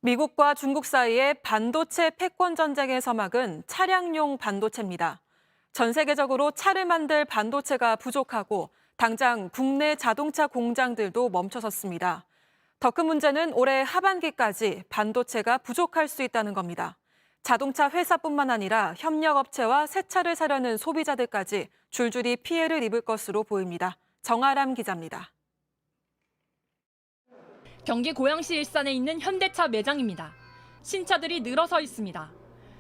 미국과 중국 사이의 반도체 패권 전쟁의 서막은 차량용 반도체입니다. 전 세계적으로 차를 만들 반도체가 부족하고 당장 국내 자동차 공장들도 멈춰섰습니다. 더 큰 문제는 올해 하반기까지 반도체가 부족할 수 있다는 겁니다. 자동차 회사뿐만 아니라 협력업체와 새 차를 사려는 소비자들까지 줄줄이 피해를 입을 것으로 보입니다. 정아람 기자입니다. 경기 고양시 일산에 있는 현대차 매장입니다. 신차들이 늘어서 있습니다.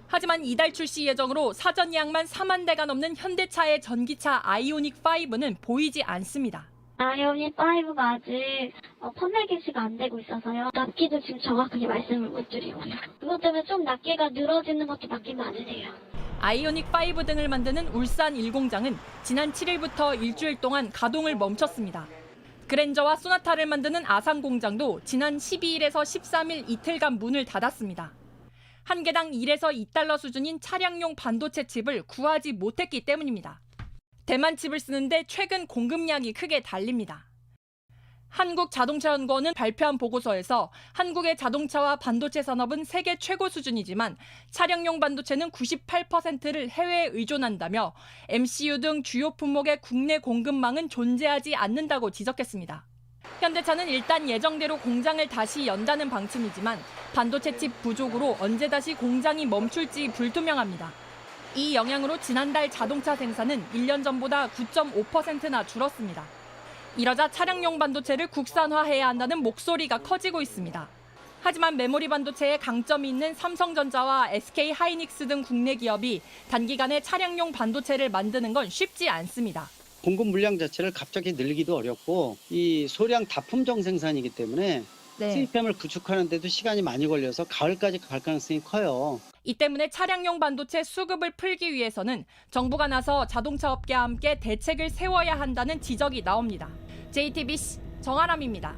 하지만 이달 출시 예정으로 사전 예약만 4만 대가 넘는 현대차의 전기차 아이오닉 5는 보이지 않습니다. 아이오닉 5가 아직 판매 개시가 안 되고 있어서요. 납기도 지금 정확하게 말씀을 못 드리고요. 그것 때문에 좀 납기가 늘어지는 것도 맞긴 맞으세요. 아이오닉 5 등을 만드는 울산 1공장은 지난 7일부터 일주일 동안 가동을 멈췄습니다. 그랜저와 소나타를 만드는 아산 공장도 지난 12일에서 13일 이틀간 문을 닫았습니다. 한 개당 1에서 2달러 수준인 차량용 반도체 칩을 구하지 못했기 때문입니다. 대만 칩을 쓰는데 최근 공급량이 크게 달립니다. 한국자동차연구원은 발표한 보고서에서 한국의 자동차와 반도체 산업은 세계 최고 수준이지만 차량용 반도체는 98%를 해외에 의존한다며 MCU 등 주요 품목의 국내 공급망은 존재하지 않는다고 지적했습니다. 현대차는 일단 예정대로 공장을 다시 연다는 방침이지만 반도체 칩 부족으로 언제 다시 공장이 멈출지 불투명합니다. 이 영향으로 지난달 자동차 생산은 1년 전보다 9.5%나 줄었습니다. 이러자 차량용 반도체를 국산화해야 한다는 목소리가 커지고 있습니다. 하지만 메모리 반도체에 강점이 있는 삼성전자와 SK하이닉스 등 국내 기업이 단기간에 차량용 반도체를 만드는 건 쉽지 않습니다. 공급 물량 자체를 갑자기 늘리기도 어렵고 이 소량 다품종 생산이기 때문에 수입함을 구축하는 데도 시간이 많이 걸려서 가을까지 갈 가능성이 커요. 이 때문에 차량용 반도체 수급을 풀기 위해서는 정부가 나서 자동차 업계와 함께 대책을 세워야 한다는 지적이 나옵니다. JTBC 정아람입니다.